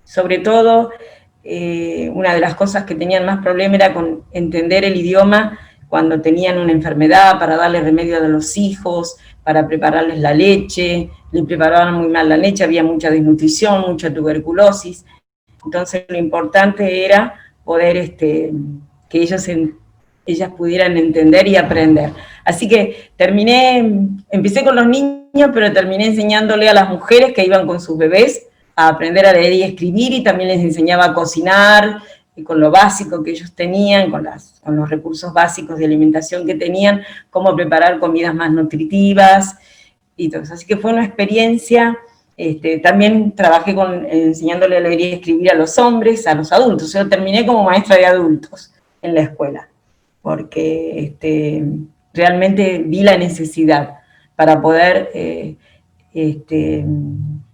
sobre todo, una de las cosas que tenían más problema era con entender el idioma cuando tenían una enfermedad, para darle remedio a los hijos, para prepararles la leche, le preparaban muy mal la leche, había mucha desnutrición, mucha tuberculosis. Entonces lo importante era poder que ellas pudieran entender y aprender. Así que empecé con los niños, pero terminé enseñándole a las mujeres que iban con sus bebés a aprender a leer y escribir, y también les enseñaba a cocinar, y con lo básico que ellos tenían, con los recursos básicos de alimentación que tenían, cómo preparar comidas más nutritivas, y todo eso. Así que fue una experiencia. También trabajé enseñándole a leer y escribir a los hombres, a los adultos. Yo terminé como maestra de adultos en la escuela, porque realmente vi la necesidad para poder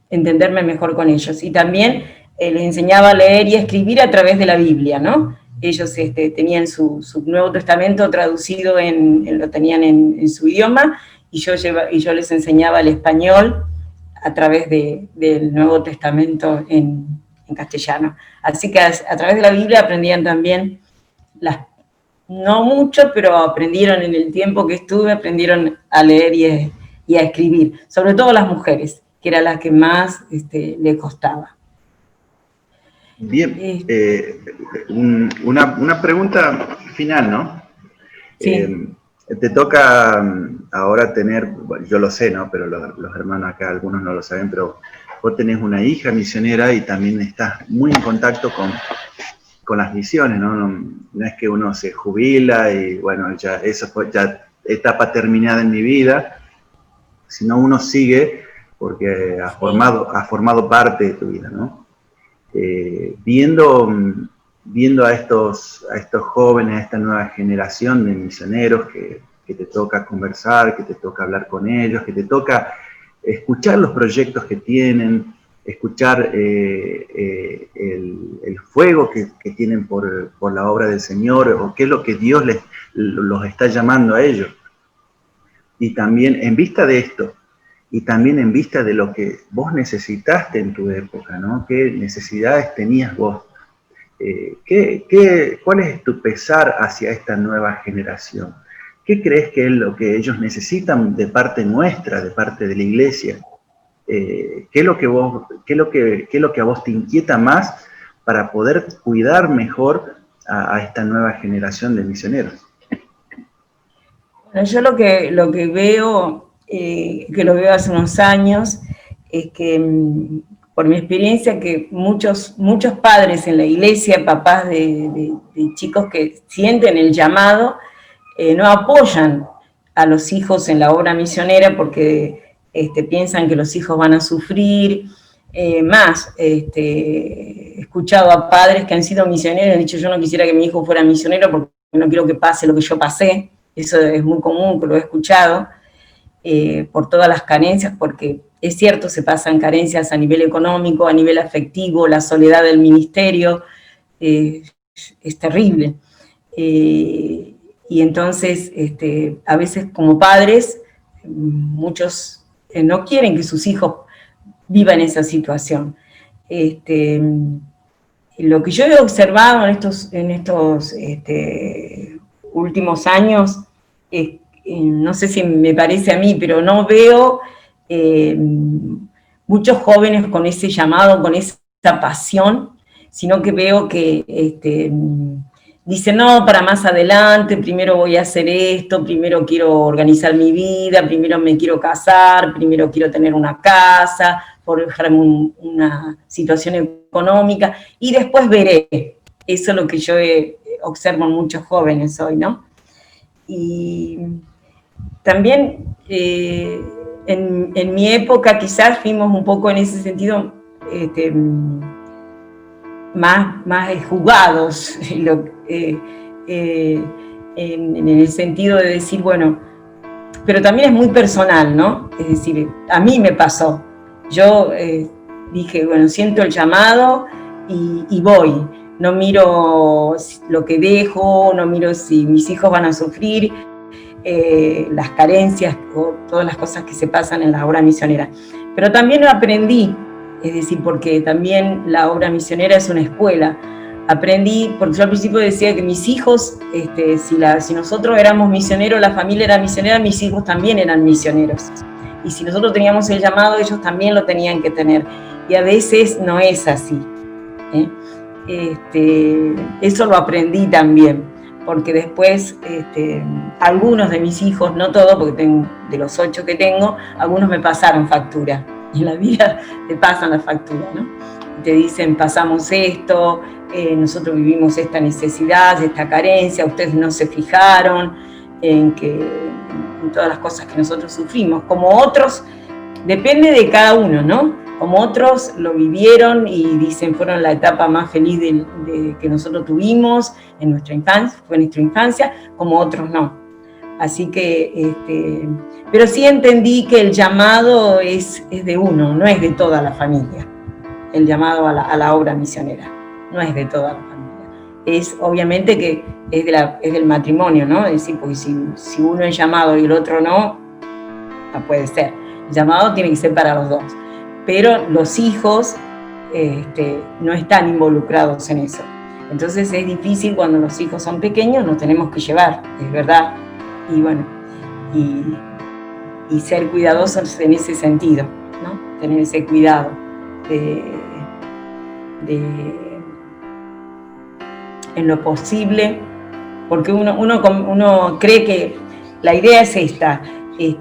entenderme mejor con ellos. Y también les enseñaba a leer y a escribir a través de la Biblia, ¿no? Ellos tenían su Nuevo Testamento traducido, lo tenían en su idioma, y yo les enseñaba el español a través del Nuevo Testamento en castellano. Así que a través de la Biblia aprendían también, no mucho, pero aprendieron en el tiempo que estuve, aprendieron a leer y a escribir, sobre todo las mujeres, que era la que más le costaba. Bien, una pregunta final, ¿no? Sí. Te toca ahora tener, bueno, yo lo sé, ¿no? Pero los hermanos acá, algunos no lo saben, pero vos tenés una hija misionera y también estás muy en contacto con las misiones, ¿no? No es que uno se jubila y bueno, ya eso fue ya etapa terminada en mi vida, sino uno sigue porque ha formado parte de tu vida, ¿no? Viendo a estos jóvenes, a esta nueva generación de misioneros que te toca conversar, que te toca hablar con ellos, que te toca escuchar los proyectos que tienen, escuchar el fuego que tienen por la obra del Señor, o qué es lo que Dios los está llamando a ellos. Y también en vista de esto, y también en vista de lo que vos necesitaste en tu época, ¿no? ¿Qué necesidades tenías vos? ¿Cuál es tu pesar hacia esta nueva generación? ¿Qué crees que es lo que ellos necesitan de parte nuestra, de parte de la iglesia? ¿Qué es lo que a vos te inquieta más para poder cuidar mejor a esta nueva generación de misioneros? Bueno, yo lo que veo, que lo veo hace unos años, es que por mi experiencia, que muchos padres en la iglesia, papás de chicos que sienten el llamado, no apoyan a los hijos en la obra misionera porque piensan que los hijos van a sufrir. He escuchado a padres que han sido misioneros y han dicho: yo no quisiera que mi hijo fuera misionero porque no quiero que pase lo que yo pasé. Eso es muy común, que lo he escuchado, por todas las carencias, porque es cierto, se pasan carencias a nivel económico, a nivel afectivo, la soledad del ministerio, es terrible. Y entonces, a veces como padres, muchos no quieren que sus hijos vivan esa situación. Lo que yo he observado en estos últimos años, no sé si me parece a mí, pero no veo muchos jóvenes con ese llamado, con esa pasión, sino que veo que dicen: no, para más adelante, primero voy a hacer esto, primero quiero organizar mi vida, primero me quiero casar, primero quiero tener una casa, forjarme una situación económica, y después veré. Eso es lo que yo observo en muchos jóvenes hoy, ¿no? Y también en mi época quizás fuimos un poco en ese sentido más jugados, en el sentido de decir, bueno, pero también es muy personal, ¿no? Es decir, a mí me pasó. Yo dije, bueno, siento el llamado y voy. No miro lo que dejo, no miro si mis hijos van a sufrir, las carencias o todas las cosas que se pasan en la obra misionera. pero también aprendí, es decir, porque también la obra misionera es una escuela. Aprendí, porque yo al principio decía que mis hijos, si nosotros éramos misioneros, la familia era misionera, mis hijos también eran misioneros. Y si nosotros teníamos el llamado, ellos también lo tenían que tener. Y a veces no es así. Eso lo aprendí también, porque después algunos de mis hijos, no todos, porque de los 8 que tengo, algunos me pasaron factura. Y en la vida te pasan la factura, ¿no? Te dicen, pasamos esto, nosotros vivimos esta necesidad, esta carencia, ustedes no se fijaron en todas las cosas que nosotros sufrimos. Como otros, depende de cada uno, ¿no? Como otros lo vivieron y dicen, fueron la etapa más feliz que nosotros tuvimos en nuestra infancia, fue nuestra infancia, como otros no. Así que, pero sí entendí que el llamado es de uno, no es de toda la familia. El llamado a la obra misionera, no es de toda la familia. Es obviamente que es del matrimonio, ¿no? Es decir, porque si uno es llamado y el otro no puede ser. El llamado tiene que ser para los dos. Pero los hijos no están involucrados en eso. Entonces es difícil cuando los hijos son pequeños, nos tenemos que llevar, es verdad. Y bueno, y ser cuidadosos en ese sentido, ¿no? Tener ese cuidado en lo posible, porque uno cree que la idea es esta.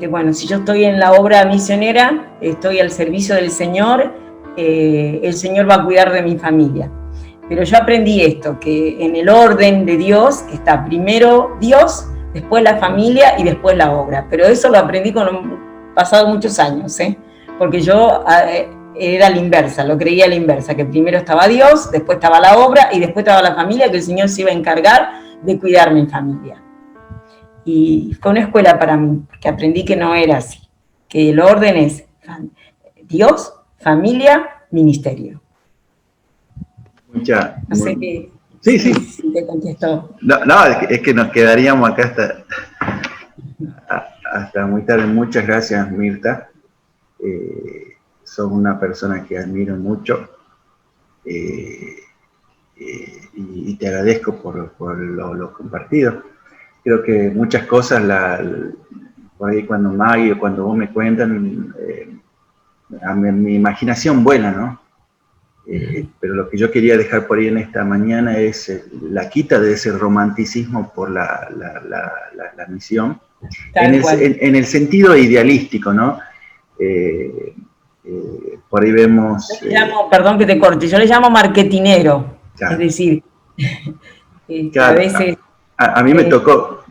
Bueno, si yo estoy en la obra misionera, estoy al servicio del Señor, el Señor va a cuidar de mi familia. Pero yo aprendí esto, que en el orden de Dios está primero Dios, después la familia y después la obra. Pero eso lo aprendí con pasado muchos años, porque yo era la inversa, lo creía a la inversa, que primero estaba Dios, después estaba la obra y después estaba la familia, que el Señor se iba a encargar de cuidar mi familia. Y fue una escuela para mí, porque aprendí que no era así, que el orden es Dios, familia, ministerio. No sé qué. Sí. Si te contestó. No, es que nos quedaríamos acá hasta muy tarde. Muchas gracias, Mirta. Sos una persona que admiro mucho y te agradezco por lo compartido. Creo que muchas cosas, por ahí cuando Maggie o cuando vos me cuentan, mi imaginación vuela, ¿no? Pero lo que yo quería dejar por ahí en esta mañana es la quita de ese romanticismo por la misión, en el sentido idealístico, ¿no? Por ahí vemos... perdón que te corte, yo le llamo marketinero, claro. Es decir, claro, a veces... A mí me tocó,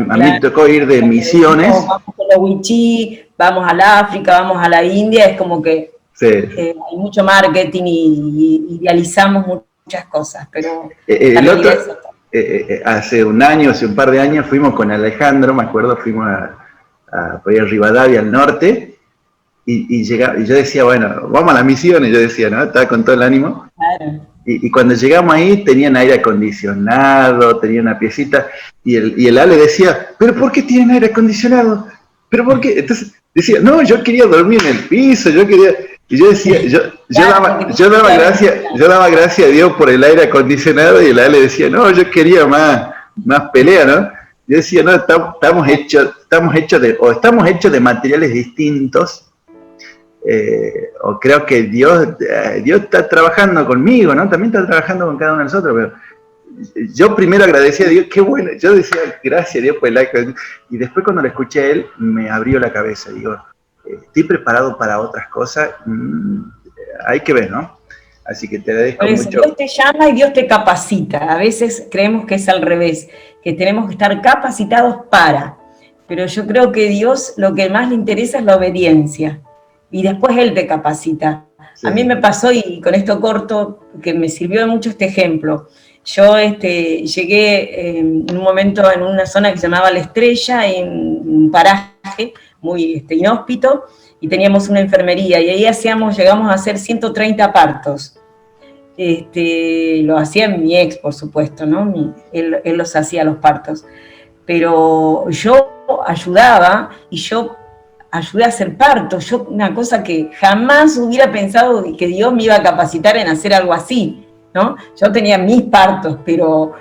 me tocó ir de misiones. Vamos a los Wichí, vamos al África, vamos a la India, es como que sí. Hay mucho marketing y idealizamos muchas cosas, pero... hace un par de años fuimos con Alejandro, me acuerdo, fuimos por ahí a Rivadavia, al norte, y yo decía, bueno, vamos a las misiones, yo decía, ¿no? Estaba con todo el ánimo. Claro. Y cuando llegamos ahí tenían aire acondicionado, tenían una piecita, y el Ale decía, ¿pero por qué tienen aire acondicionado? ¿Pero por qué? Entonces decía, no, yo quería dormir en el piso, y yo decía, yo daba gracias a Dios por el aire acondicionado, y el Ale decía, no, yo quería más pelea, ¿no? Yo decía, no, estamos hechos de materiales distintos. O creo que Dios está trabajando conmigo, ¿no? También está trabajando con cada uno de nosotros, pero yo primero agradecí a Dios, qué bueno, yo decía, gracias a Dios por el like, y después cuando lo escuché a él, me abrió la cabeza, digo, estoy preparado para otras cosas, hay que ver, ¿no? Así que te agradezco mucho. Dios te llama y Dios te capacita, a veces creemos que es al revés, que tenemos que estar capacitados pero yo creo que Dios lo que más le interesa es la obediencia. Y después Él te capacita. Sí. A mí me pasó, y con esto corto, que me sirvió de mucho este ejemplo. Yo llegué en un momento en una zona que se llamaba La Estrella, en un paraje muy inhóspito, y teníamos una enfermería, y ahí llegamos a hacer 130 partos. Lo hacía mi ex, por supuesto, ¿no? Él los hacía los partos. Pero yo ayudaba, y yo ayudé a hacer partos. Yo, una cosa que jamás hubiera pensado que Dios me iba a capacitar en hacer algo así, ¿no? Yo tenía mis partos, pero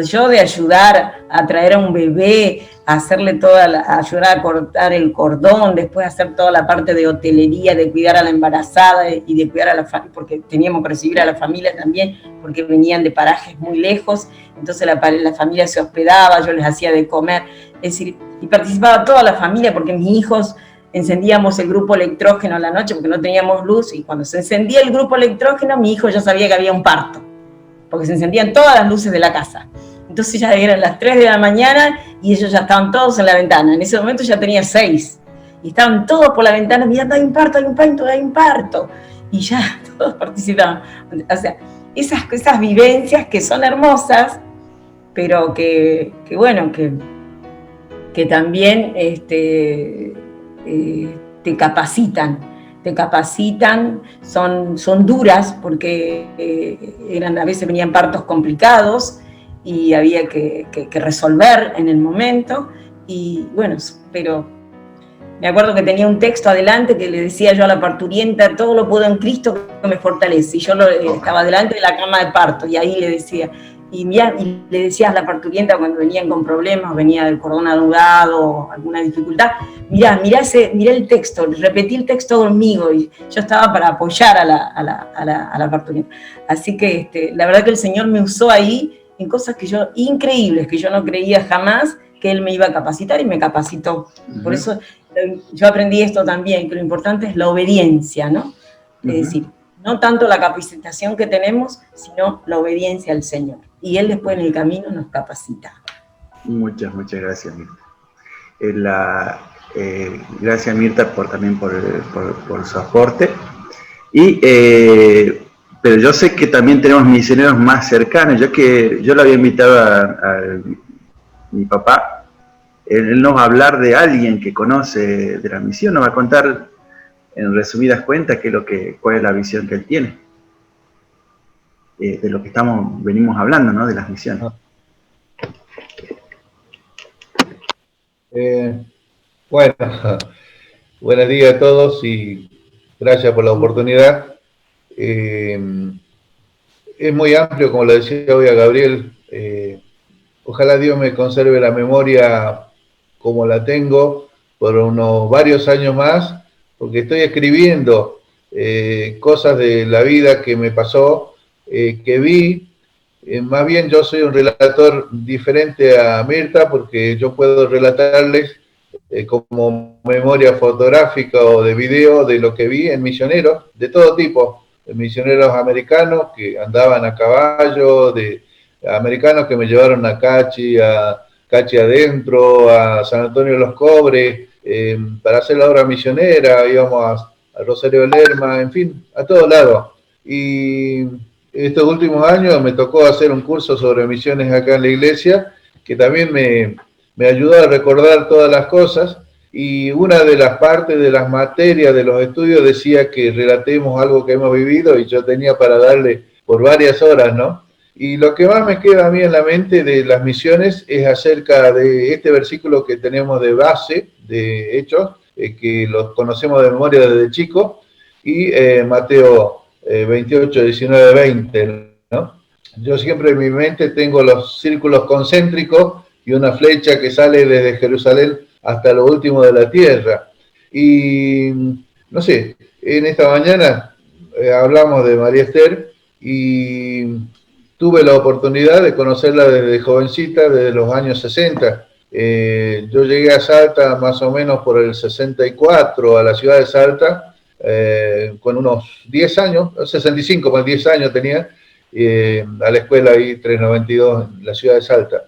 yo de ayudar a traer a un bebé, a hacerle a ayudar a cortar el cordón, después hacer toda la parte de hotelería, de cuidar a la embarazada y de cuidar a la familia, porque teníamos que recibir a la familia también, porque venían de parajes muy lejos, entonces la familia se hospedaba, yo les hacía de comer, es decir, y participaba toda la familia, porque mis hijos encendíamos el grupo electrógeno a la noche porque no teníamos luz, y cuando se encendía el grupo electrógeno, mi hijo ya sabía que había un parto, porque se encendían todas las luces de la casa. Entonces ya eran las 3 de la mañana y ellos ya estaban todos en la ventana. En ese momento ya tenía 6. Y estaban todos por la ventana mirando, hay un parto, hay un parto, hay un parto. Y ya todos participaban. O sea, esas vivencias que son hermosas, pero que bueno, que también te capacitan, son duras porque a veces venían partos complicados y había que resolver en el momento, y bueno, pero me acuerdo que tenía un texto adelante que le decía yo a la parturienta, todo lo puedo en Cristo que me fortalece, y yo estaba delante de la cama de parto, y ahí le decía, y le decía a la parturienta cuando venían con problemas, venía del cordón anudado, alguna dificultad, mirá el texto, repetí el texto conmigo, y yo estaba para apoyar a la parturienta. Así que la verdad que el Señor me usó ahí en cosas increíbles, que yo no creía jamás que Él me iba a capacitar, y me capacitó. Por eso yo aprendí esto también, que lo importante es la obediencia, ¿no? Es decir, no tanto la capacitación que tenemos, sino la obediencia al Señor. Y Él después en el camino nos capacita. Muchas gracias, Mirta. Gracias, Mirta, también por su aporte. Pero yo sé que también tenemos misioneros más cercanos. Yo lo había invitado a mi papá. Él nos va a hablar de alguien que conoce de la misión, nos va a contar en resumidas cuentas cuál es la visión que él tiene, de lo que venimos hablando, ¿no? De las misiones. Bueno, buenos días a todos y gracias por la oportunidad. Es muy amplio, como lo decía hoy a Gabriel. Ojalá Dios me conserve la memoria como la tengo por unos varios años más, porque estoy escribiendo cosas de la vida que me pasó, que vi. Más bien yo soy un relator diferente a Mirta, porque yo puedo relatarles como memoria fotográfica o de video de lo que vi en misioneros de todo tipo, de misioneros americanos que andaban a caballo, de americanos que me llevaron a Cachi Adentro, a San Antonio de los Cobres, para hacer la obra misionera, íbamos a Rosario Lerma, en fin, a todos lados. Y estos últimos años me tocó hacer un curso sobre misiones acá en la iglesia, que también me ayudó a recordar todas las cosas, y una de las partes de las materias de los estudios decía que relatemos algo que hemos vivido, y yo tenía para darle por varias horas, ¿no? Y lo que más me queda a mí en la mente de las misiones es acerca de este versículo que tenemos de base, de Hechos, que los conocemos de memoria desde chico, y Mateo 28, 19, 20, ¿no? Yo siempre en mi mente tengo los círculos concéntricos y una flecha que sale desde Jerusalén hasta lo último de la tierra. Y no sé, en esta mañana hablamos de María Esther y tuve la oportunidad de conocerla desde jovencita, desde los años 60. Yo llegué a Salta más o menos por el 64, a la ciudad de Salta, con unos 10 años, 65 más 10 años tenía, a la escuela ahí 392 en la ciudad de Salta.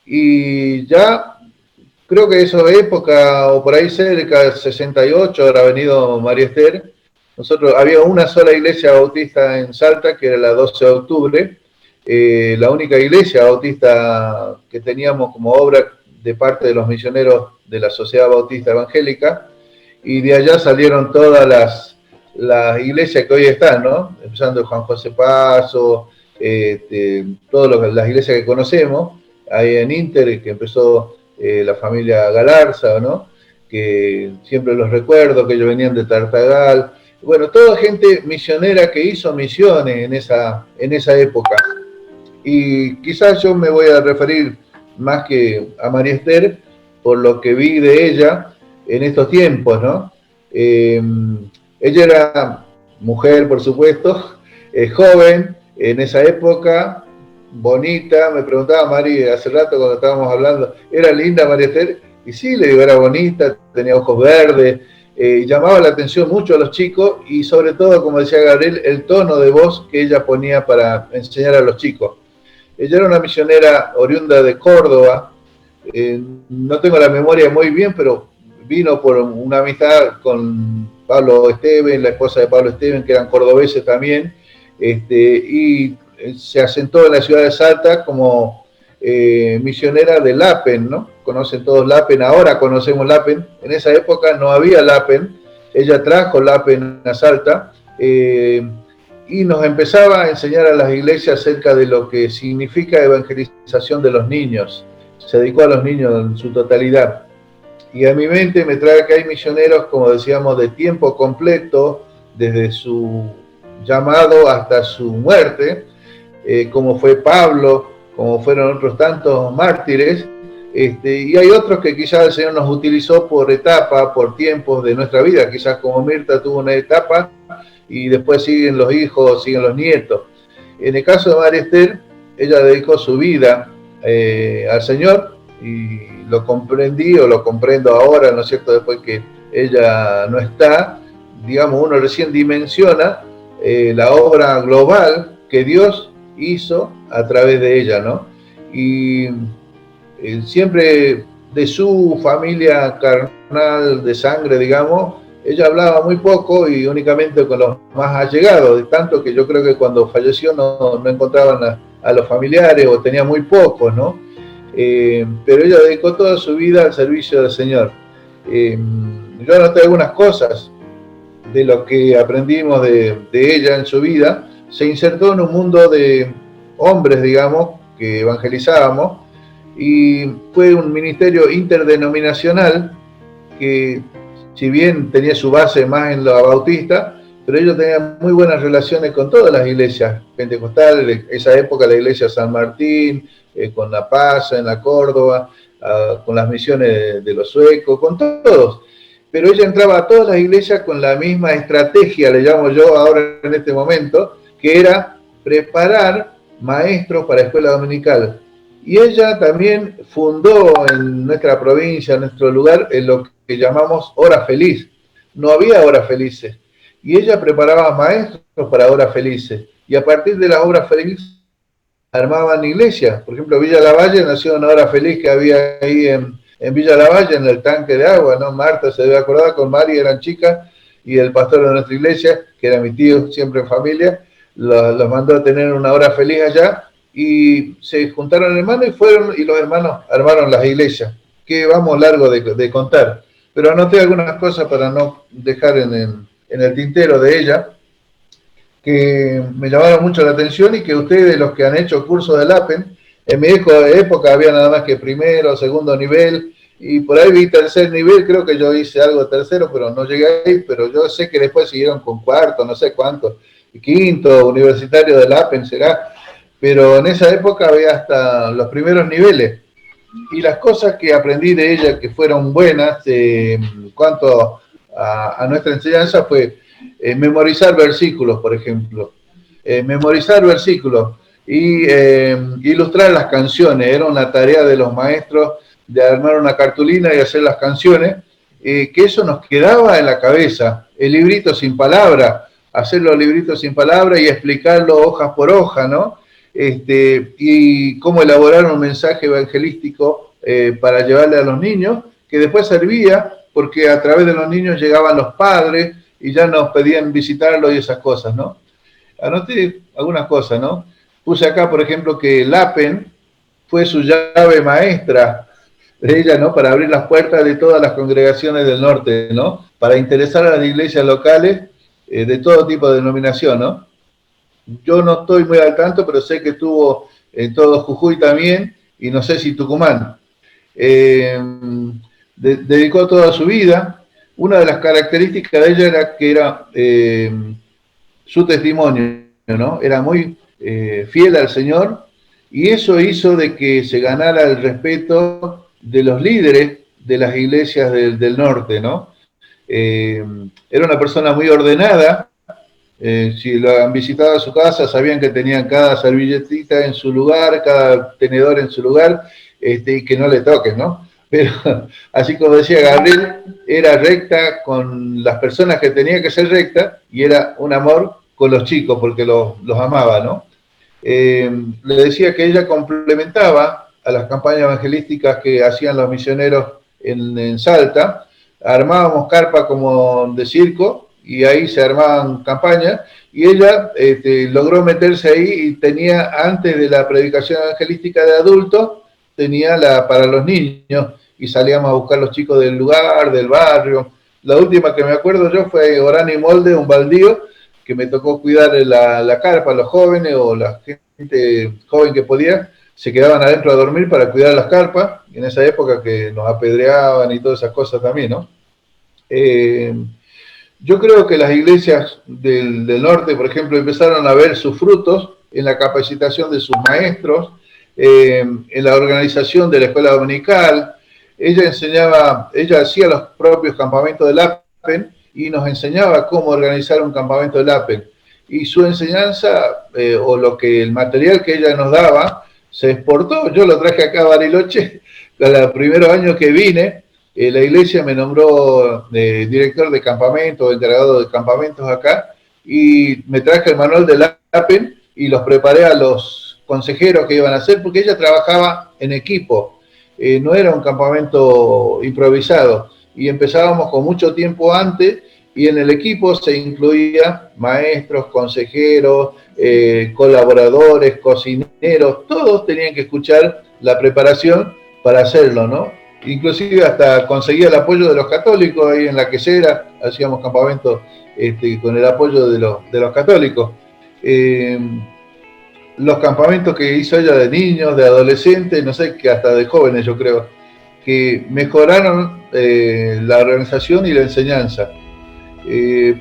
Y ya creo que esa época, o por ahí cerca del 68, habrá venido María Esther. Nosotros, había una sola iglesia bautista en Salta, que era la 12 de octubre, la única iglesia bautista que teníamos como obra de parte de los misioneros de la Sociedad Bautista Evangélica, y de allá salieron todas las iglesias que hoy están, ¿no? Empezando Juan José Paso, todas las iglesias que conocemos, ahí en Inter, que empezó la familia Galarza, ¿no? que siempre los recuerdo, que ellos venían de Tartagal. Bueno, toda gente misionera que hizo misiones en esa época. Y quizás yo me voy a referir más que a María Esther por lo que vi de ella en estos tiempos, ¿no? Ella era mujer, por supuesto, joven en esa época, bonita. Me preguntaba María hace rato cuando estábamos hablando, ¿era linda María Esther? Y sí, le digo, era bonita, tenía ojos verdes, llamaba la atención mucho a los chicos y sobre todo, como decía Gabriel, el tono de voz que ella ponía para enseñar a los chicos. Ella era una misionera oriunda de Córdoba, no tengo la memoria muy bien, pero vino por una amistad con Pablo Esteven, la esposa de Pablo Esteven, que eran cordobeses también, y se asentó en la ciudad de Salta como misionera de Lapen, ¿no? Conocen todos Lapen, ahora conocemos Lapen, en esa época no había Lapen, ella trajo Lapen a Salta, y nos empezaba a enseñar a las iglesias acerca de lo que significa evangelización de los niños. Se dedicó a los niños en su totalidad. Y a mi mente me trae que hay misioneros, como decíamos, de tiempo completo, desde su llamado hasta su muerte, como fue Pablo, como fueron otros tantos mártires, y hay otros que quizás el Señor nos utilizó por etapa, por tiempos de nuestra vida, quizás como Mirta tuvo una etapa, y después siguen los hijos, siguen los nietos. En el caso de María Esther, ella dedicó su vida al Señor, y lo comprendí o lo comprendo ahora, ¿no es cierto?, después que ella no está, digamos, uno recién dimensiona la obra global que Dios hizo a través de ella, ¿no? Y siempre de su familia carnal, de sangre, digamos, ella hablaba muy poco y únicamente con los más allegados, de tanto que yo creo que cuando falleció no encontraban a los familiares o tenía muy pocos, ¿no? Pero ella dedicó toda su vida al servicio del Señor. Yo anoté algunas cosas de lo que aprendimos de ella en su vida. Se insertó en un mundo de hombres, digamos, que evangelizábamos, y fue un ministerio interdenominacional que, si bien tenía su base más en la bautista, pero ellos tenían muy buenas relaciones con todas las iglesias pentecostales, esa época la iglesia San Martín, con La Paz en la Córdoba, con las misiones de los suecos, con todos. Pero ella entraba a todas las iglesias con la misma estrategia, le llamo yo ahora en este momento, que era preparar maestros para escuela dominical. Y ella también fundó en nuestra provincia, en nuestro lugar, en lo que llamamos Hora Feliz. No había horas felices. Y ella preparaba maestros para horas felices. Y a partir de las horas felices armaban iglesias. Por ejemplo, Villa Lavalle nació una hora feliz que había ahí en Villa Lavalle, en el tanque de agua, ¿no? Marta se debe acordar, con Mari eran chicas, y el pastor de nuestra iglesia, que era mi tío, siempre en familia, los mandó a tener una hora feliz allá, y se juntaron hermanos y fueron, y los hermanos armaron las iglesias, que vamos largo de contar. Pero anoté algunas cosas para no dejar en el tintero de ella, que me llamaron mucho la atención y que ustedes, los que han hecho cursos de LAPEN, en mi época había nada más que primero, segundo nivel, y por ahí vi tercer nivel, creo que yo hice algo tercero, pero no llegué ahí, pero yo sé que después siguieron con cuarto, no sé cuánto, y quinto, universitario de LAPEN será, pero en esa época había hasta los primeros niveles. Y las cosas que aprendí de ella que fueron buenas en cuanto a nuestra enseñanza fue memorizar versículos, por ejemplo. Memorizar versículos y ilustrar las canciones. Era una tarea de los maestros de armar una cartulina y hacer las canciones, que eso nos quedaba en la cabeza. El librito sin palabra, hacer los libritos sin palabra y explicarlo hoja por hoja, ¿no? Y cómo elaborar un mensaje evangelístico para llevarle a los niños, que después servía porque a través de los niños llegaban los padres y ya nos pedían visitarlos y esas cosas, ¿no? Anoté algunas cosas, ¿no? Puse acá, por ejemplo, que LAPEN fue su llave maestra de ella, ¿no? Para abrir las puertas de todas las congregaciones del norte, ¿no? Para interesar a las iglesias locales de todo tipo de denominación, ¿no? Yo no estoy muy al tanto, pero sé que tuvo en todo Jujuy también, y no sé si Tucumán. dedicó toda su vida. Una de las características de ella era que era su testimonio, ¿no? Era muy fiel al Señor, y eso hizo de que se ganara el respeto de los líderes de las iglesias del norte, ¿no? Era una persona muy ordenada. Si lo han visitado a su casa, sabían que tenían cada servilletita en su lugar, cada tenedor en su lugar, y que no le toquen, ¿no? Pero, así como decía Gabriel, era recta con las personas que tenía que ser recta, y era un amor con los chicos, porque los amaba, ¿no? Le decía que ella complementaba a las campañas evangelísticas que hacían los misioneros en Salta. Armábamos carpa como de circo, y ahí se armaban campañas, y ella logró meterse ahí, y tenía, antes de la predicación evangelística de adultos, tenía la para los niños, y salíamos a buscar los chicos del lugar, del barrio. La última que me acuerdo yo fue Orán y Molde, un baldío, que me tocó cuidar la carpa. Los jóvenes o la gente joven que podía, se quedaban adentro a dormir para cuidar las carpas, en esa época que nos apedreaban y todas esas cosas también, ¿no? Yo creo que las iglesias del norte, por ejemplo, empezaron a ver sus frutos en la capacitación de sus maestros, en la organización de la escuela dominical. Ella hacía los propios campamentos del APEN, y nos enseñaba cómo organizar un campamento del APEN. Y su enseñanza, el material que ella nos daba, se exportó. Yo lo traje acá a Bariloche, los primeros años que vine. La iglesia me nombró director de campamentos, encargado de campamentos acá, y me traje el manual del APEN y los preparé a los consejeros que iban a hacer, porque ella trabajaba en equipo, no era un campamento improvisado, y empezábamos con mucho tiempo antes, y en el equipo se incluía maestros, consejeros, colaboradores, cocineros, todos tenían que escuchar la preparación para hacerlo, ¿no? Inclusive hasta conseguía el apoyo de los católicos ahí en la quesera, hacíamos campamentos con el apoyo de los católicos. Los campamentos que hizo ella de niños, de adolescentes, no sé, que hasta de jóvenes yo creo, que mejoraron la organización y la enseñanza.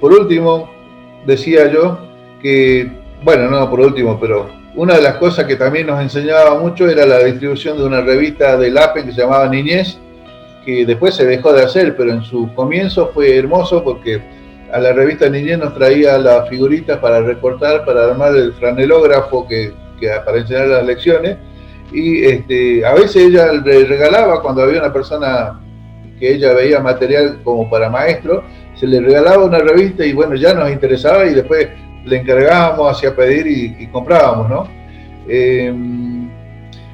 Por último, decía yo que, bueno, no por último, pero una de las cosas que también nos enseñaba mucho era la distribución de una revista del APEN que se llamaba Niñez, que después se dejó de hacer, pero en su comienzo fue hermoso, porque a la revista Niñez nos traía las figuritas para recortar, para armar el franelógrafo para enseñar las lecciones, y a veces ella le regalaba, cuando había una persona que ella veía material como para maestro, se le regalaba una revista, y bueno, ya nos interesaba, y después le encargábamos, hacía pedir y comprábamos, ¿no?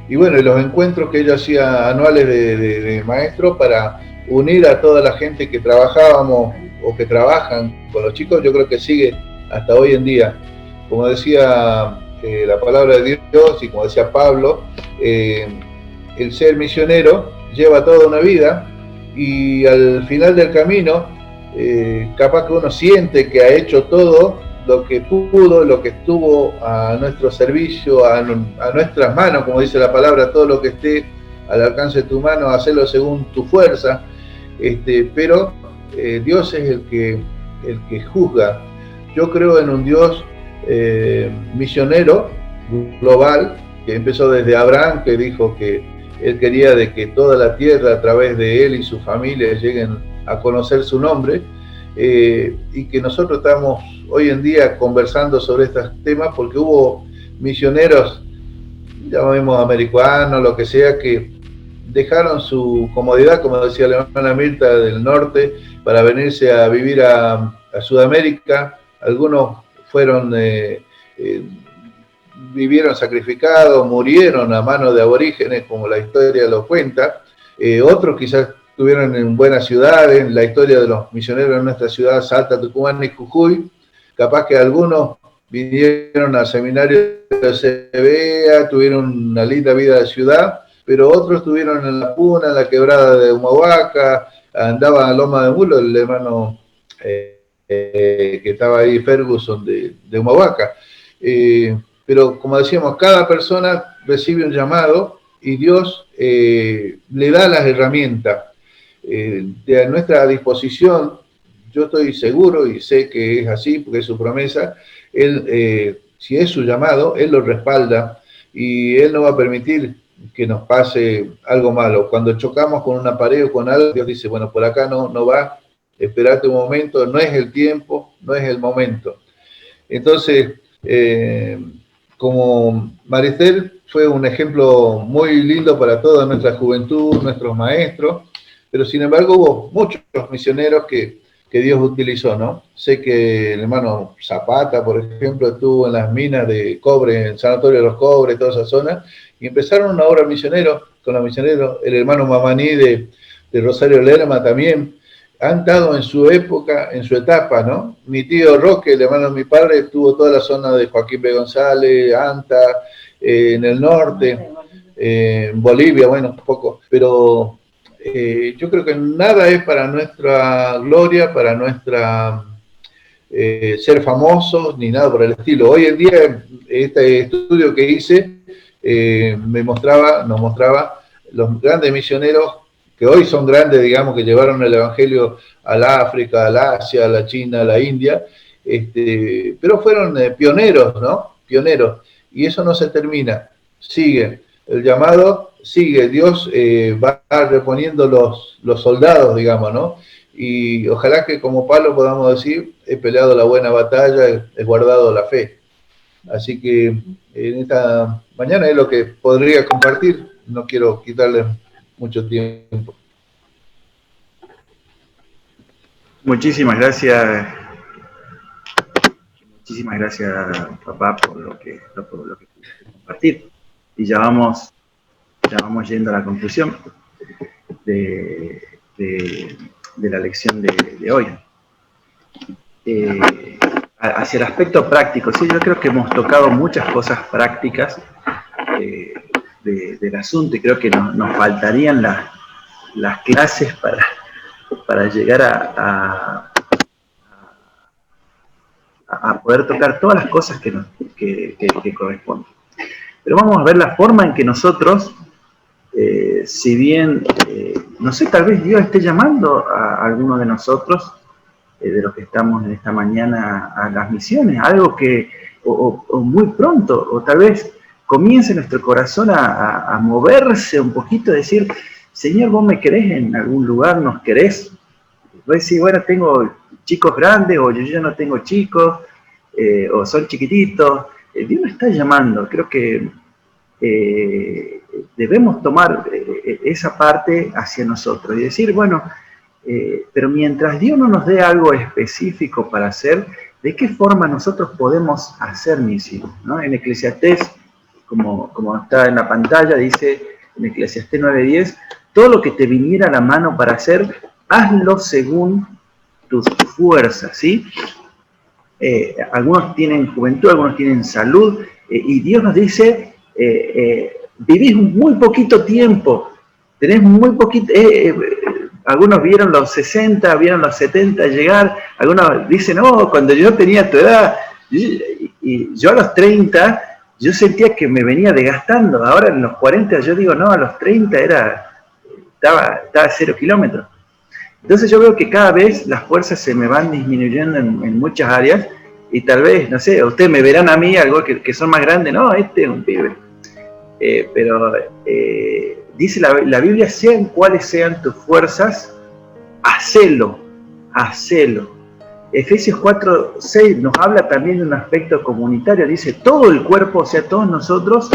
Y bueno, los encuentros que ella hacía anuales de maestros para unir a toda la gente que trabajábamos o que trabajan con los chicos, yo creo que sigue hasta hoy en día. Como decía la palabra de Dios, y como decía Pablo, el ser misionero lleva toda una vida, y al final del camino, capaz que uno siente que ha hecho todo lo que pudo, lo que estuvo a nuestro servicio, a nuestras manos, como dice la palabra, todo lo que esté al alcance de tu mano, hacerlo según tu fuerza, pero Dios es el que juzga. Yo creo en un Dios misionero, global, que empezó desde Abraham, que dijo que él quería de que toda la tierra, a través de él y su familia, lleguen a conocer su nombre, y que nosotros estamos hoy en día conversando sobre estos temas porque hubo misioneros, llamemos americanos, lo que sea, que dejaron su comodidad, como decía la hermana Mirta, del norte, para venirse a vivir a Sudamérica. Algunos fueron, vivieron sacrificados, murieron a manos de aborígenes, como la historia lo cuenta. Otros quizás estuvieron en buenas ciudades. La historia de los misioneros en nuestra ciudad, Salta, Tucumán y Jujuy, capaz que algunos vinieron al seminario de CBA, tuvieron una linda vida de ciudad, pero otros estuvieron en La Puna, en la quebrada de Humahuaca, andaban a Loma de Mulo, el hermano que estaba ahí, Ferguson, de Humahuaca. Pero como decíamos, cada persona recibe un llamado, y Dios le da las herramientas. de nuestra disposición, yo estoy seguro y sé que es así, porque es su promesa, Él, si es su llamado, Él lo respalda y Él no va a permitir que nos pase algo malo. Cuando chocamos con una pared o con algo, Dios dice, bueno, por acá no va, esperate un momento, no es el tiempo, no es el momento. Entonces, como Maristel fue un ejemplo muy lindo para toda nuestra juventud, nuestros maestros, pero sin embargo hubo muchos misioneros que Dios utilizó, ¿no? Sé que el hermano Zapata, por ejemplo, estuvo en las minas de cobre, en el Sanatorio de los Cobres, toda esa zona, y empezaron una obra misionero, con los misioneros, el hermano Mamaní de Rosario Lerma también, han dado en su época, en su etapa, ¿no? Mi tío Roque, el hermano de mi padre, estuvo toda la zona de Joaquín B. González, Anta, en el norte, en Bolivia, bueno, un poco, pero yo creo que nada es para nuestra gloria, para nuestra ser famosos, ni nada por el estilo. Hoy en día, este estudio que hice nos mostraba los grandes misioneros que hoy son grandes, digamos, que llevaron el Evangelio al África, al Asia, a la China, a la India, pero fueron pioneros, ¿no? Pioneros. Y eso no se termina, sigue. El llamado sigue, Dios va reponiendo los soldados, digamos, ¿no? Y ojalá que como Pablo podamos decir, he peleado la buena batalla, he guardado la fe. Así que en esta mañana es lo que podría compartir, no quiero quitarle mucho tiempo. Muchísimas gracias, papá, por lo que pudiste compartir. Y ya vamos yendo a la conclusión de la lección de hoy. Hacia el aspecto práctico, sí, yo creo que hemos tocado muchas cosas prácticas del asunto, y creo que nos faltarían las clases para llegar a poder tocar todas las cosas que corresponden. Pero vamos a ver la forma en que nosotros, si bien, no sé, tal vez Dios esté llamando a alguno de nosotros, de los que estamos en esta mañana, a las misiones, algo que, o muy pronto, o tal vez comience nuestro corazón a moverse un poquito, decir, Señor, vos me querés en algún lugar, nos querés. Vos decís, bueno, tengo chicos grandes, o yo ya no tengo chicos, o son chiquititos. Dios nos está llamando. Creo que debemos tomar esa parte hacia nosotros y decir, bueno, pero mientras Dios no nos dé algo específico para hacer, ¿de qué forma nosotros podemos hacer misión? ¿No? En Eclesiastés, como está en la pantalla, dice en Eclesiastés 9:10, todo lo que te viniera a la mano para hacer, hazlo según tus fuerzas, ¿sí? Algunos tienen juventud, algunos tienen salud, y Dios nos dice, vivís muy poquito tiempo, tenés muy poquito, algunos vieron los 60, vieron los 70 llegar, algunos dicen, oh, cuando yo tenía tu edad, y yo a los 30, yo sentía que me venía desgastando, ahora en los 40 yo digo, no, a los 30 estaba a 0 kilómetros. Entonces yo veo que cada vez las fuerzas se me van disminuyendo en muchas áreas, y tal vez, no sé, ustedes me verán a mí algo que son más grandes, no, este es un pibe. Pero dice la Biblia, sean cuales sean tus fuerzas, hacelo. Efesios 4:6 nos habla también de un aspecto comunitario, dice, todo el cuerpo, o sea, todos nosotros,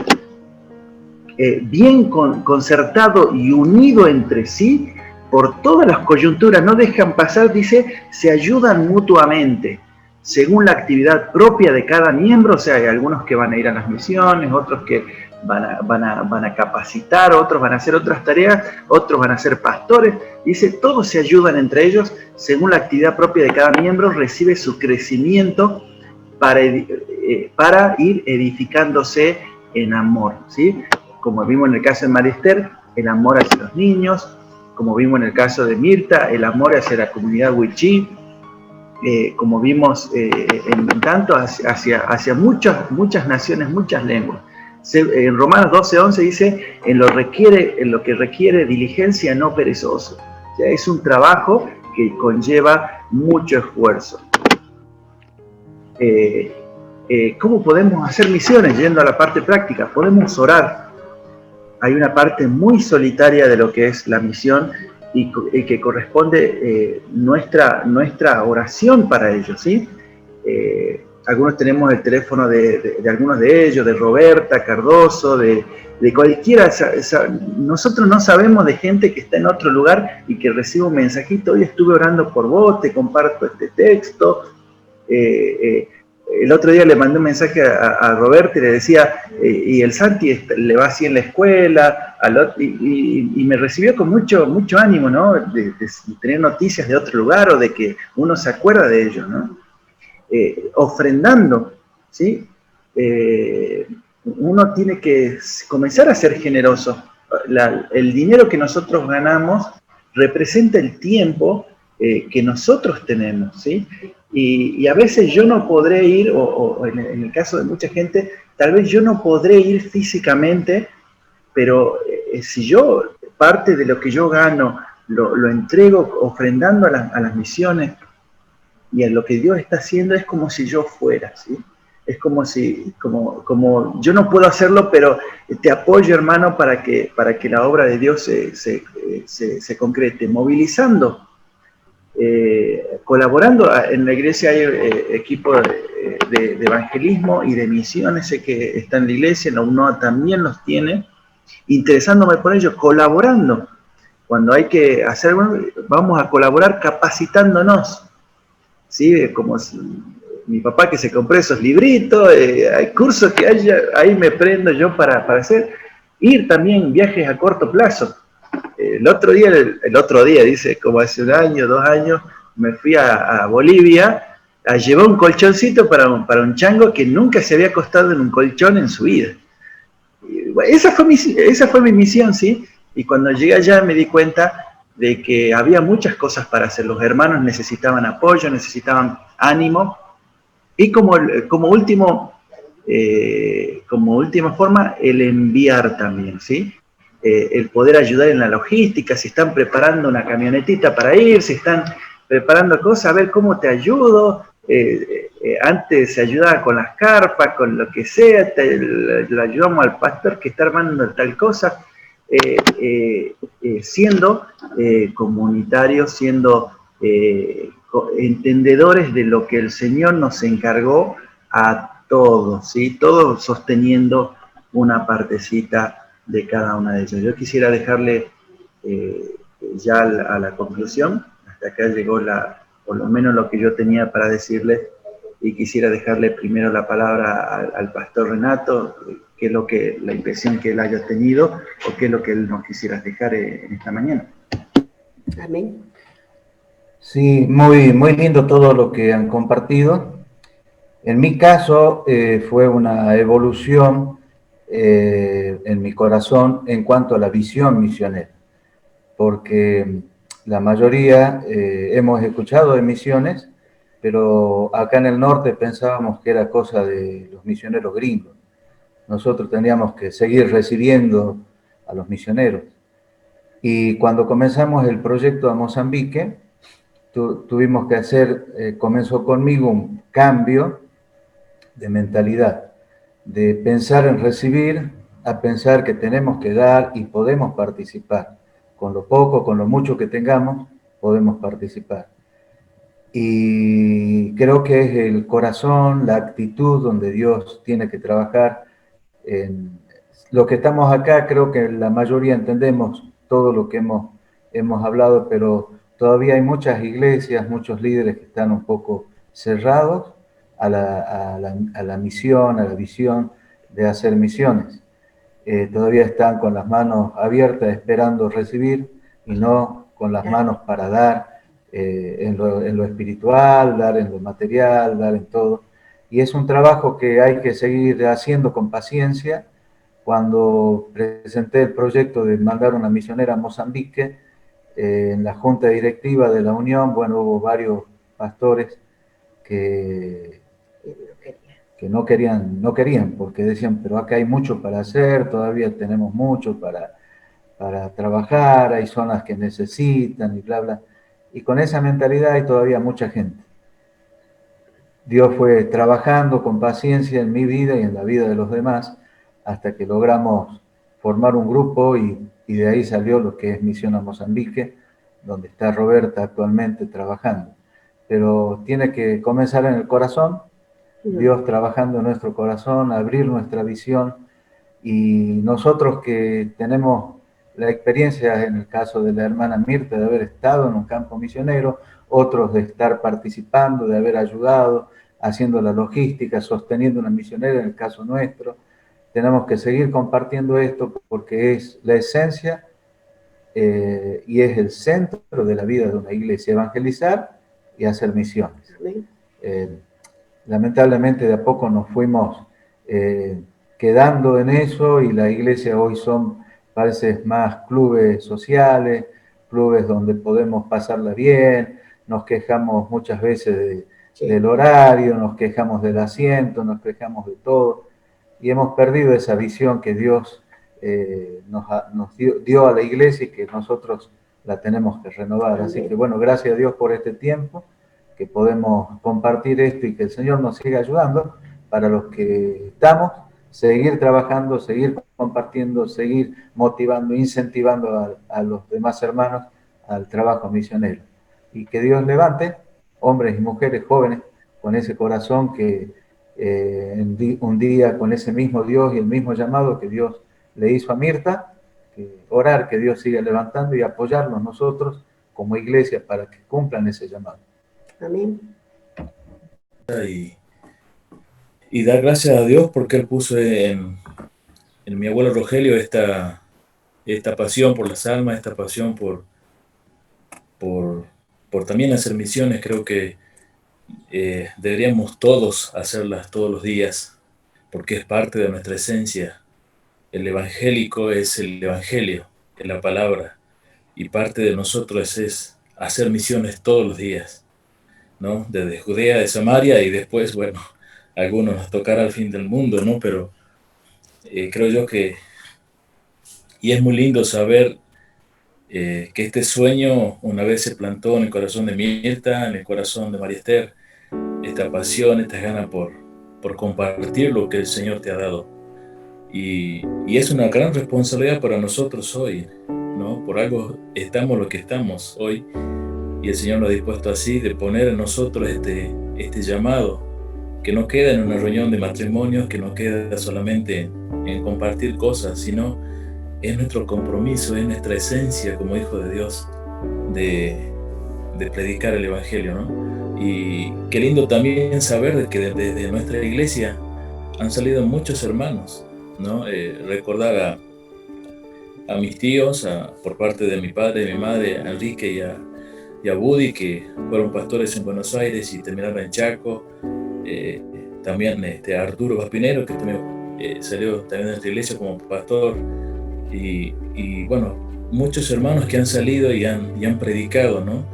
bien concertado y unido entre sí, por todas las coyunturas, no dejan pasar, dice, se ayudan mutuamente, según la actividad propia de cada miembro. O sea, hay algunos que van a ir a las misiones, otros que van a capacitar, otros van a hacer otras tareas, otros van a ser pastores. Dice, todos se ayudan entre ellos, según la actividad propia de cada miembro, recibe su crecimiento para ir edificándose en amor, ¿sí? Como vimos en el caso de Marister, el amor hacia los niños, como vimos en el caso de Mirta, el amor hacia la comunidad Wichí, como vimos en tanto hacia muchas naciones, muchas lenguas. En Romanos 12:11 dice, en lo que requiere diligencia no perezoso. O sea, es un trabajo que conlleva mucho esfuerzo. ¿Cómo podemos hacer misiones? Yendo a la parte práctica, podemos orar. Hay una parte muy solitaria de lo que es la misión y que corresponde nuestra oración para ellos, ¿sí? Algunos tenemos el teléfono de algunos de ellos, de Roberta Cardoso, de cualquiera. Nosotros no sabemos de gente que está en otro lugar y que recibe un mensajito: hoy estuve orando por vos, te comparto este texto. El otro día le mandé un mensaje a Roberta y le decía, y el Santi le va así en la escuela, y me recibió con mucho ánimo, ¿no? De tener noticias de otro lugar o de que uno se acuerda de ellos, ¿no? Ofrendando, ¿sí? Uno tiene que comenzar a ser generoso. El dinero que nosotros ganamos representa el tiempo que nosotros tenemos, ¿sí? Y a veces yo no podré ir, o en el caso de mucha gente, tal vez yo no podré ir físicamente, pero si yo parte de lo que yo gano lo entrego ofrendando a las misiones y a lo que Dios está haciendo, es como si yo fuera, ¿sí? Es como si, como yo no puedo hacerlo, pero te apoyo, hermano, para que la obra de Dios se concrete, movilizando, colaborando. En la iglesia hay equipo de evangelismo y de misiones, sé que está en la iglesia, la UNOA también los tiene, interesándome por ello, colaborando. Cuando hay que hacer, vamos a colaborar capacitándonos, ¿sí? Como mi papá que se compró esos libritos, hay cursos que hay, ahí me prendo yo para hacer. Ir también viajes a corto plazo. El otro día, dice, como hace 1 año, 2 años, me fui a Bolivia a llevar un colchoncito para un chango que nunca se había acostado en un colchón en su vida. Y, bueno, esa fue mi misión, ¿sí? Y cuando llegué allá me di cuenta de que había muchas cosas para hacer. Los hermanos necesitaban apoyo, necesitaban ánimo. Y como última forma, el enviar también, ¿sí? El poder ayudar en la logística, si están preparando una camionetita para ir, si están preparando cosas, a ver cómo te ayudo. Antes se ayudaba con las carpas, con lo que sea, le ayudamos al pastor que está armando tal cosa, siendo comunitarios, siendo entendedores de lo que el Señor nos encargó a todos, ¿sí? Todos sosteniendo una partecita de cada una de ellas. Yo quisiera dejarle ya a la conclusión. Hasta acá llegó por lo menos lo que yo tenía para decirles, y quisiera dejarle primero la palabra al pastor Renato, qué es la impresión que él haya tenido, o qué es lo que él nos quisiera dejar en esta mañana. Amén. Sí, muy lindo todo lo que han compartido. En mi caso fue una evolución en mi corazón en cuanto a la visión misionera, porque la mayoría hemos escuchado de misiones, pero acá en el norte pensábamos que era cosa de los misioneros gringos. Nosotros teníamos que seguir recibiendo a los misioneros. Y cuando comenzamos el proyecto a Mozambique, tuvimos que hacer, comenzó conmigo un cambio de mentalidad, de pensar en recibir a pensar que tenemos que dar y podemos participar. Con lo poco, con lo mucho que tengamos, podemos participar. Y creo que es el corazón, la actitud donde Dios tiene que trabajar. Los que estamos acá, creo que la mayoría entendemos todo lo que hemos hablado, pero todavía hay muchas iglesias, muchos líderes que están un poco cerrados a la misión, a la visión de hacer misiones. Todavía están con las manos abiertas esperando recibir y no con las manos para dar en lo espiritual, dar en lo material, dar en todo. Y es un trabajo que hay que seguir haciendo con paciencia. Cuando presenté el proyecto de mandar una misionera a Mozambique, en la junta directiva de la Unión, bueno, hubo varios pastores que no querían, porque decían, pero acá hay mucho para hacer, todavía tenemos mucho para para trabajar, hay zonas que necesitan y bla, bla. Y con esa mentalidad hay todavía mucha gente. Dios fue trabajando con paciencia en mi vida y en la vida de los demás hasta que logramos formar un grupo y de ahí salió lo que es Misión a Mozambique, donde está Roberta actualmente trabajando. Pero tiene que comenzar en el corazón, Dios trabajando en nuestro corazón, abrir nuestra visión, y nosotros que tenemos la experiencia, en el caso de la hermana Mirta, de haber estado en un campo misionero, otros de estar participando, de haber ayudado, haciendo la logística, sosteniendo una misionera, en el caso nuestro, tenemos que seguir compartiendo esto porque es la esencia y es el centro de la vida de una iglesia, evangelizar y hacer misiones. Lamentablemente de a poco nos fuimos quedando en eso y la iglesia hoy son, parece, más clubes sociales, clubes donde podemos pasarla bien, nos quejamos muchas veces del horario, nos quejamos del asiento, nos quejamos de todo y hemos perdido esa visión que Dios nos dio a la iglesia y que nosotros la tenemos que renovar. Así que bueno, gracias a Dios por este tiempo, que podemos compartir esto y que el Señor nos siga ayudando para los que estamos, seguir trabajando, seguir compartiendo, seguir motivando, incentivando a los demás hermanos al trabajo misionero. Y que Dios levante hombres y mujeres jóvenes con ese corazón que un día con ese mismo Dios y el mismo llamado que Dios le hizo a Mirta, que orar que Dios siga levantando y apoyarnos nosotros como iglesia para que cumplan ese llamado. Amén. Y dar gracias a Dios porque Él puso en mi abuelo Rogelio esta pasión por las almas, esta pasión por también hacer misiones. Creo que deberíamos todos hacerlas todos los días porque es parte de nuestra esencia. El evangélico es el evangelio, es la palabra, y parte de nosotros es hacer misiones todos los días, ¿no? Desde Judea, de Samaria, y después, bueno, a algunos nos tocará el fin del mundo, ¿no? Pero creo yo que, y es muy lindo saber que este sueño una vez se plantó en el corazón de Mirta, en el corazón de María Esther, esta pasión, esta ganas por compartir lo que el Señor te ha dado. Y es una gran responsabilidad para nosotros hoy, ¿no? Por algo estamos lo que estamos hoy, y el Señor nos ha dispuesto así, de poner en nosotros este llamado, que no queda en una reunión de matrimonios, que no queda solamente en compartir cosas, sino es nuestro compromiso, es nuestra esencia como hijos de Dios, de predicar el Evangelio, ¿no? Y qué lindo también saber de que desde nuestra iglesia han salido muchos hermanos, ¿no? Recordar a mis tíos, por parte de mi padre y mi madre, a Enrique y a Buddy, que fueron pastores en Buenos Aires y terminaron en Chaco. También a Arturo Vaspinero, que también salió también de nuestra iglesia como pastor. Y bueno, muchos hermanos que han salido y han predicado, ¿no?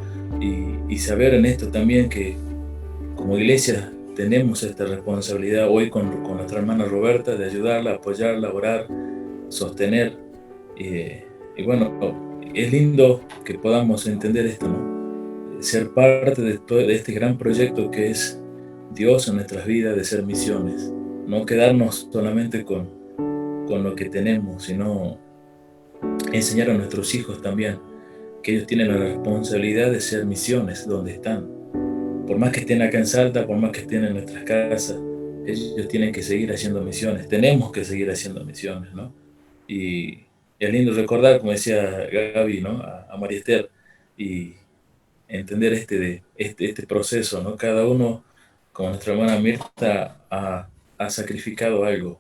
Y saber en esto también que como iglesia tenemos esta responsabilidad hoy con nuestra hermana Roberta de ayudarla, apoyarla, orar, sostener. Y bueno, es lindo que podamos entender esto, ¿no? Ser parte de este gran proyecto que es Dios en nuestras vidas, de ser misiones. No quedarnos solamente con lo que tenemos, sino enseñar a nuestros hijos también que ellos tienen la responsabilidad de ser misiones donde están. Por más que estén acá en Salta, por más que estén en nuestras casas, ellos tienen que seguir haciendo misiones. Tenemos que seguir haciendo misiones, ¿no? Y es lindo recordar, como decía Gaby, ¿no? A María Esther, y entender este proceso, ¿no? Cada uno, como nuestra hermana Mirta, ha sacrificado algo.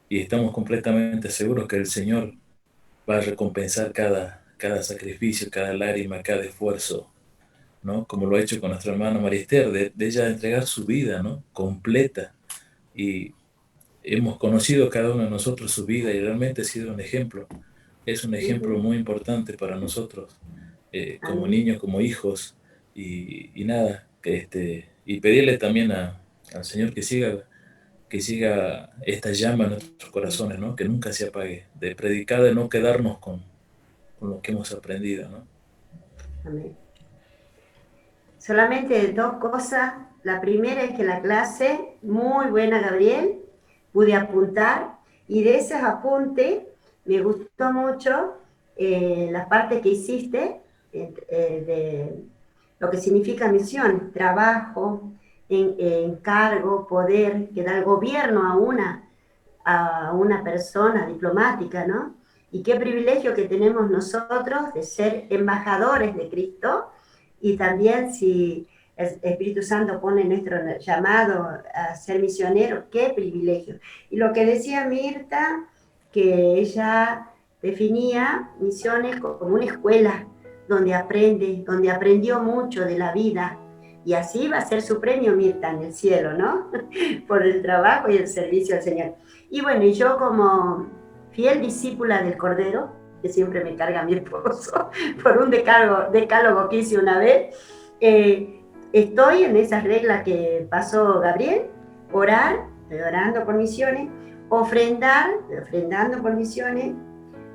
Y estamos completamente seguros que el Señor va a recompensar cada sacrificio, cada lágrima, cada esfuerzo, ¿no? Como lo ha hecho con nuestra hermana María Esther, de ella entregar su vida, ¿no? Completa. Y hemos conocido cada uno de nosotros su vida y realmente ha sido un ejemplo. Es un ejemplo muy importante para nosotros, como niños, como hijos, y nada, y pedirle también al Señor que siga esta llama en nuestros corazones, ¿no? Que nunca se apague, de predicar, de no quedarnos con lo que hemos aprendido, ¿no? Amén. Solamente dos cosas. La primera es que la clase, muy buena, Gabriel, pude apuntar, y de esos apuntes me gustó mucho la parte que hiciste de lo que significa misión, trabajo, encargo, poder que da el gobierno a una persona diplomática, ¿no? Y qué privilegio que tenemos nosotros de ser embajadores de Cristo, y también si el Espíritu Santo pone nuestro llamado a ser misioneros, qué privilegio. Y lo que decía Mirta, que ella definía misiones como una escuela donde aprende, donde aprendió mucho de la vida, y así va a ser su premio, Mirta, en el cielo, ¿no? Por el trabajo y el servicio al Señor. Y bueno, y yo como fiel discípula del Cordero, que siempre me carga mi esposo, por un decálogo que hice una vez, estoy en esas reglas que pasó Gabriel: orar, orando por misiones; ofrendar, ofrendando por misiones;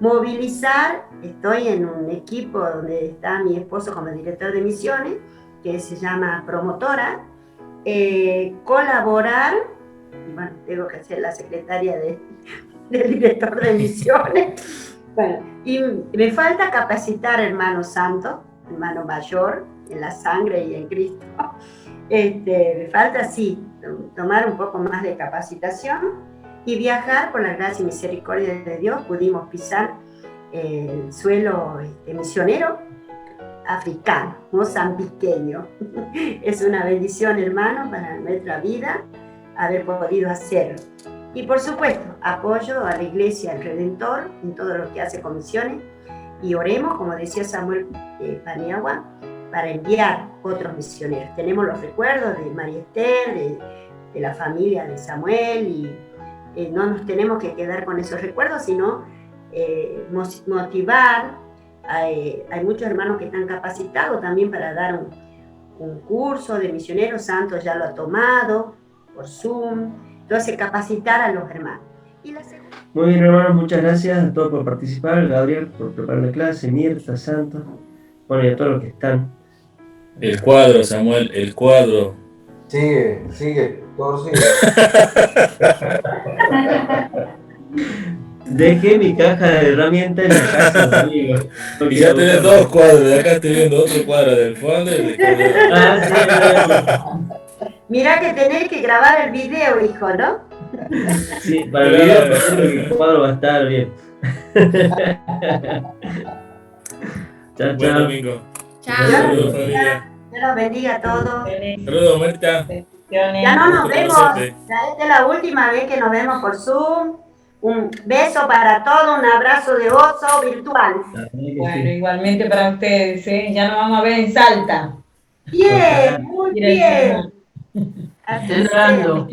movilizar, estoy en un equipo donde está mi esposo como director de misiones, que se llama Promotora; colaborar, y bueno, tengo que ser la secretaria del director de misiones. Bueno, y me falta capacitar, hermano santo, hermano mayor, en la sangre y en Cristo. Me falta, sí, tomar un poco más de capacitación y viajar. Por la gracia y misericordia de Dios pudimos pisar el suelo misionero africano, mozambiqueño. Es una bendición, hermano, para nuestra vida haber podido hacerlo. Y por supuesto, apoyo a la Iglesia del Redentor en todo lo que hace con misiones, y oremos, como decía Samuel Paniagua, para enviar otros misioneros. Tenemos los recuerdos de María Esther, de la familia de Samuel, y no nos tenemos que quedar con esos recuerdos, sino motivar. Hay muchos hermanos que están capacitados también para dar un curso de misioneros. Santos ya lo ha tomado por Zoom. Entonces, capacitar a los hermanos. Muy bien, hermanos, muchas gracias a todos por participar. Gabriel por preparar la clase, Mirta, Santos, bueno, y a todos los que están. El cuadro, Samuel, el cuadro. Sigue, todo sigue. Dejé mi caja de herramientas en la casa, amigo. Y ya tenés dos cuadros, de acá estoy viendo otro cuadro del fondo y Mirá que tenés que grabar el video, hijo, ¿no? Sí, para el video el cuadro va a estar bien. Chao, Buen chao. domingo. Chao. Saludos, familia. Dios los bendiga a todos. Saludos, Marta. Ya no nos vemos. Esta es la última vez que nos vemos por Zoom. Un beso para todos, un abrazo de oso virtual. Bueno, igualmente para ustedes, ¿eh? Ya nos vamos a ver en Salta. Bien, muy bien. Estén orando.